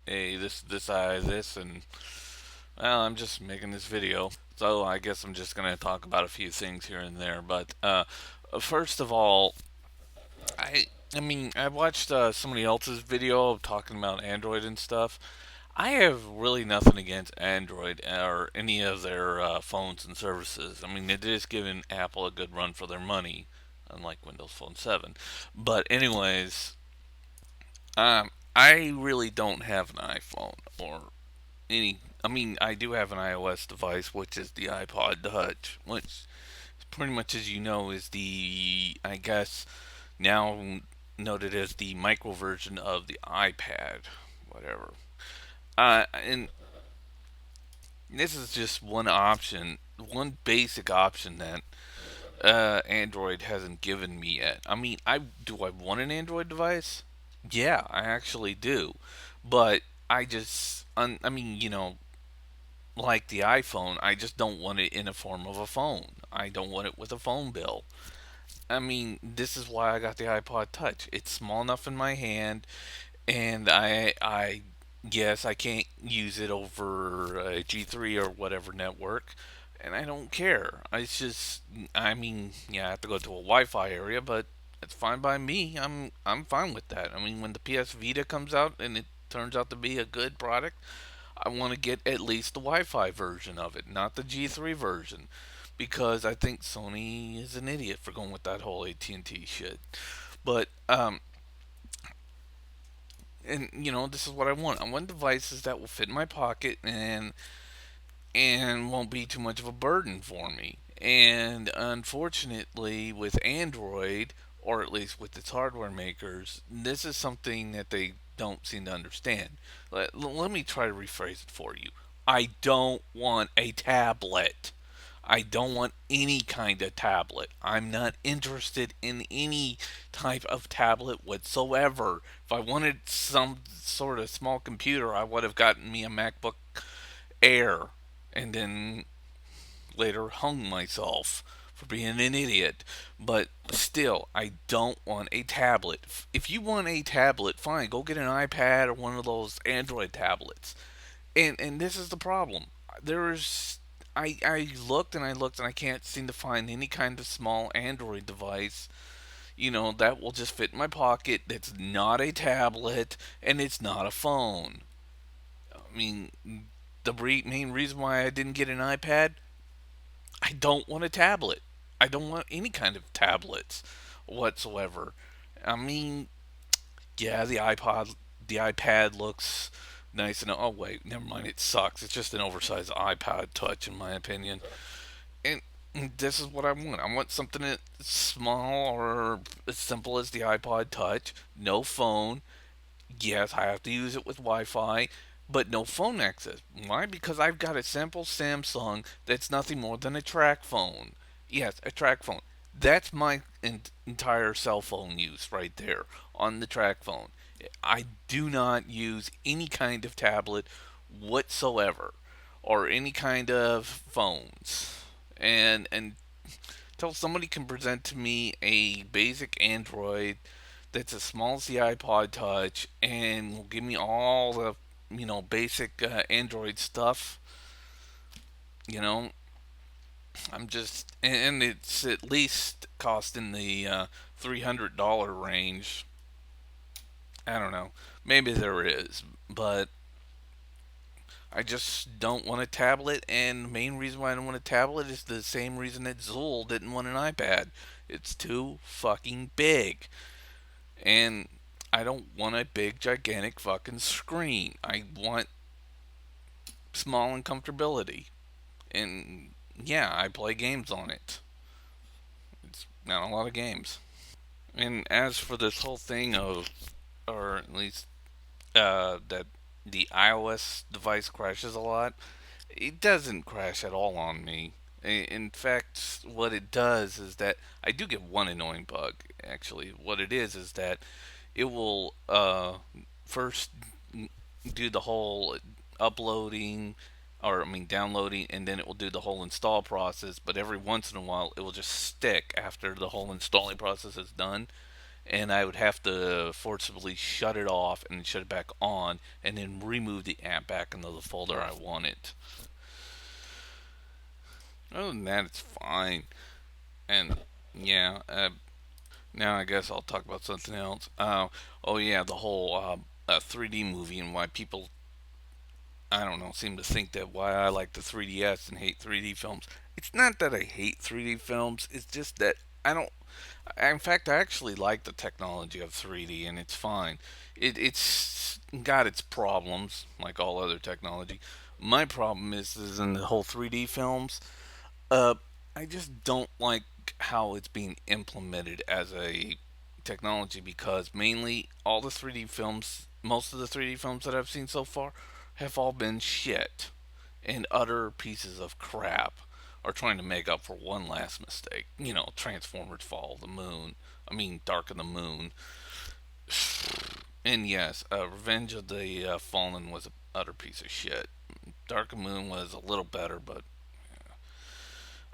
hey, this, and well, I'm just making this video. So I guess I'm just gonna talk about a few things here and there. But first of all, I I mean I watched somebody else's video talking about Android and stuff. I have really nothing against Android or any of their phones and services. I mean, they're just giving Apple a good run for their money, unlike Windows Phone 7. But anyways, I really don't have an iPhone or any. I mean, I do have an iOS device, which is the iPod Touch, which pretty much, as you know, is the, I guess, now noted as the micro version of the iPad, whatever. And this is just one option, one basic option that Android hasn't given me yet. I mean, I want an Android device? Yeah, I actually do, but I mean, like the iPhone, I just don't want it in a form of a phone. I don't want it with a phone bill. I mean, this is why I got the iPod Touch. It's small enough in my hand, and yes, I can't use it over G3 or whatever network, and I don't care. It's just, I mean, yeah, I have to go to a Wi-Fi area, but it's fine by me. I'm fine with that. I mean, when the PS Vita comes out and it turns out to be a good product, I want to get at least the Wi-Fi version of it, not the G3 version, because I think Sony is an idiot for going with that whole AT&T shit. But and this is what I want. I want devices that will fit in my pocket and won't be too much of a burden for me. And unfortunately, with Android, or at least with its hardware makers, this is something that they don't seem to understand. Let me try to rephrase it for you. I don't want a tablet. I don't want any kind of tablet. I'm not interested in any type of tablet whatsoever. If I wanted some sort of small computer, I would have gotten me a MacBook Air and then later hung myself for being an idiot. But still, I don't want a tablet. If you want a tablet, fine, go get an iPad or one of those Android tablets. And this is the problem. There's I looked and I looked and I can't seem to find any kind of small Android device, that will just fit in my pocket. That's not a tablet and it's not a phone. I mean, the main reason why I didn't get an iPad, I don't want a tablet. I don't want any kind of tablets whatsoever. I mean, yeah, the iPad looks nice and oh wait, never mind, it sucks. It's just an oversized iPod Touch in my opinion. And this is what I want. I want something that's small or as simple as the iPod Touch, no phone. Yes, I have to use it with Wi-Fi, but no phone access. Why? Because I've got a simple Samsung that's nothing more than a track phone. Yes, a track phone. That's my entire cell phone use right there on the track phone. I do not use any kind of tablet whatsoever or any kind of phones. And until somebody can present to me a basic Android that's as small as the iPod Touch and will give me all the basic Android stuff. You know, I'm just and it's at least cost in the $300 range. I don't know. Maybe there is, but I just don't want a tablet. And the main reason why I don't want a tablet is the same reason that Zool didn't want an iPad. It's too fucking big. And I don't want a big, gigantic fucking screen. I want small and comfortability. And yeah, I play games on it. It's not a lot of games. And as for this whole thing of, or at least that the iOS device crashes a lot, it doesn't crash at all on me. In fact, what it does is that I do get one annoying bug. Actually, what it is that it will first do the whole uploading, or I mean downloading, and then it will do the whole install process. But every once in a while, it will just stick after the whole installing process is done, and I would have to forcibly shut it off and shut it back on, and then remove the app back into the folder I want it. Other than that, it's fine. And yeah, now I guess I'll talk about something else. Oh yeah, the whole 3D movie and why people, I don't know, seem to think that why I like the 3DS and hate 3D films. It's not that I hate 3D films. It's just that I don't. In fact, I actually like the technology of 3D, and it's fine. It's got its problems, like all other technology. My problem is in the whole 3D films. Uh, I just don't like how it's being implemented as a technology because mainly all the 3D films, most of the 3D films that I've seen so far, have all been shit and utter pieces of crap are trying to make up for one last mistake. You know, Transformers Fall of the Moon. I mean, Dark of the Moon. And yes, Revenge of the Fallen was an utter piece of shit. Dark of the Moon was a little better, but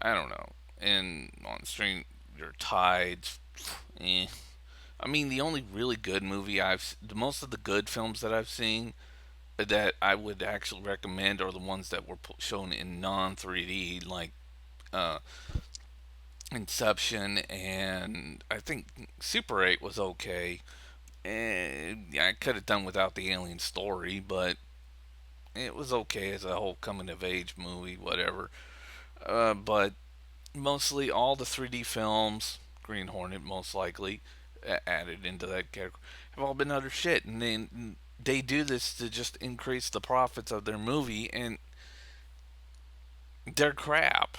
I don't know. And on Stranger Tides, eh. I mean, the only really good movie most of the good films that I've seen that I would actually recommend are the ones that were shown in non 3D, like uh, Inception, and I think Super 8 was okay. Yeah, I could have done without the alien story, but it was okay as a whole coming of age movie, whatever. But mostly all the 3D films, Green Hornet most likely, added into that category, have all been utter shit. And then they do this to just increase the profits of their movie, and they're crap.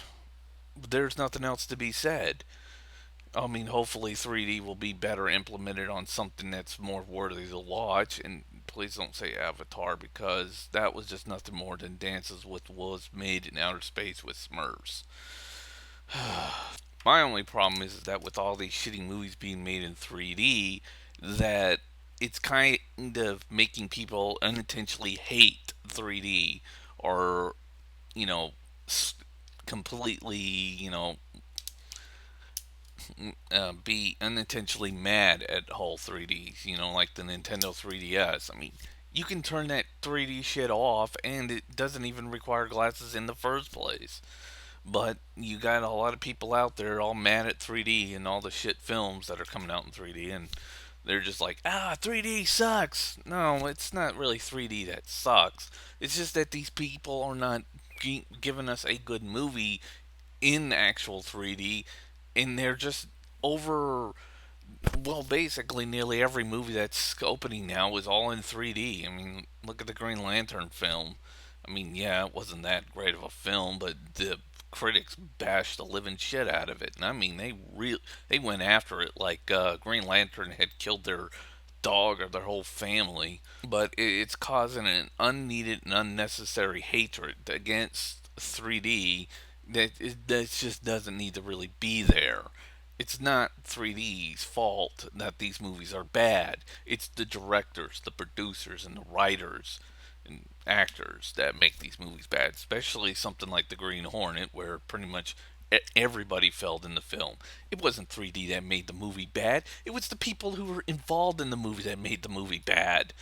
There's nothing else to be said. I mean, hopefully 3D will be better implemented on something that's more worthy to watch. And please don't say Avatar because that was just nothing more than Dances with Wolves made in outer space with Smurfs. My only problem is that with all these shitty movies being made in 3D, that it's kind of making people unintentionally hate 3D or, you know, completely, be unintentionally mad at whole 3Ds, like the Nintendo 3DS. I mean, you can turn that 3D shit off and it doesn't even require glasses in the first place. But you got a lot of people out there all mad at 3D and all the shit films that are coming out in 3D, and they're just like, 3D sucks. No, it's not really 3D that sucks. It's just that these people are not giving us a good movie in actual 3D, and they're just over. Well, basically, nearly every movie that's opening now is all in 3D. I mean, look at the Green Lantern film. I mean, yeah, it wasn't that great of a film, but the critics bashed the living shit out of it. And I mean, they went after it like Green Lantern had killed their dog or their whole family. But it's causing an unneeded and unnecessary hatred against 3D that just doesn't need to really be there. It's not 3D's fault that these movies are bad. It's the directors, the producers, and the writers and actors that make these movies bad. Especially something like The Green Hornet, where pretty much everybody fell in the film. It wasn't 3D that made the movie bad. It was the people who were involved in the movie that made the movie bad.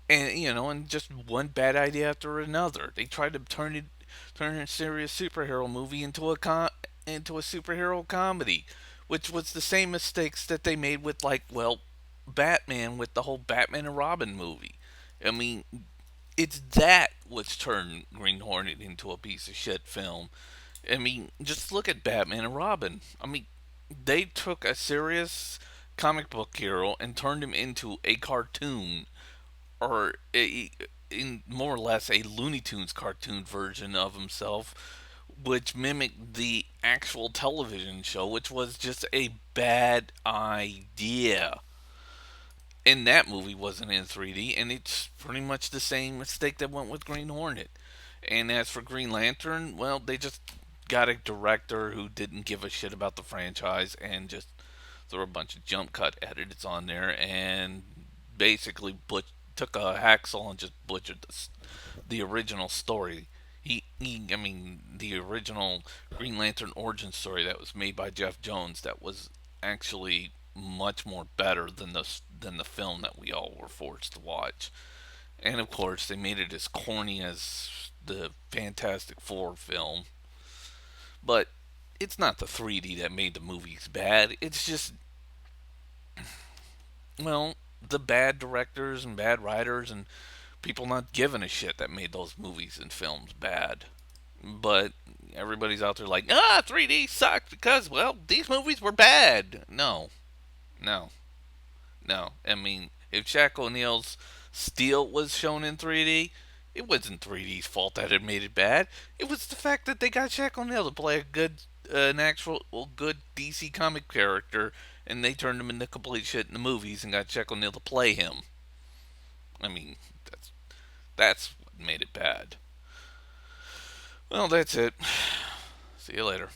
And and just one bad idea after another. They tried to turn a serious superhero movie into a superhero comedy, which was the same mistakes that they made with Batman with the whole Batman and Robin movie. I mean, it's that which turned Green Hornet into a piece of shit film. I mean, just look at Batman and Robin. I mean, they took a serious comic book hero and turned him into a cartoon or in more or less a Looney Tunes cartoon version of himself, which mimicked the actual television show, which was just a bad idea. And that movie wasn't in 3D, and it's pretty much the same mistake that went with Green Hornet. And as for Green Lantern, well, they just got a director who didn't give a shit about the franchise and just threw a bunch of jump cut edits on there and basically took a hacksaw and just butchered the original story. I mean, the original Green Lantern origin story that was made by Jeff Jones that was actually much more better than the film that we all were forced to watch. And of course, they made it as corny as the Fantastic Four film, but it's not the 3D that made the movies bad. It's just, well, the bad directors and bad writers and people not giving a shit that made those movies and films bad. But everybody's out there like, 3D sucked because, well, these movies were bad. No, no, no. I mean, if Shaq O'Neal's Steel was shown in 3D, it wasn't 3D's fault that it made it bad. It was the fact that they got Shaq O'Neal to play a an actual, well, good DC comic character, and they turned him into complete shit in the movies and got Shaq O'Neal to play him. I mean, that's what made it bad. Well, that's it. See you later.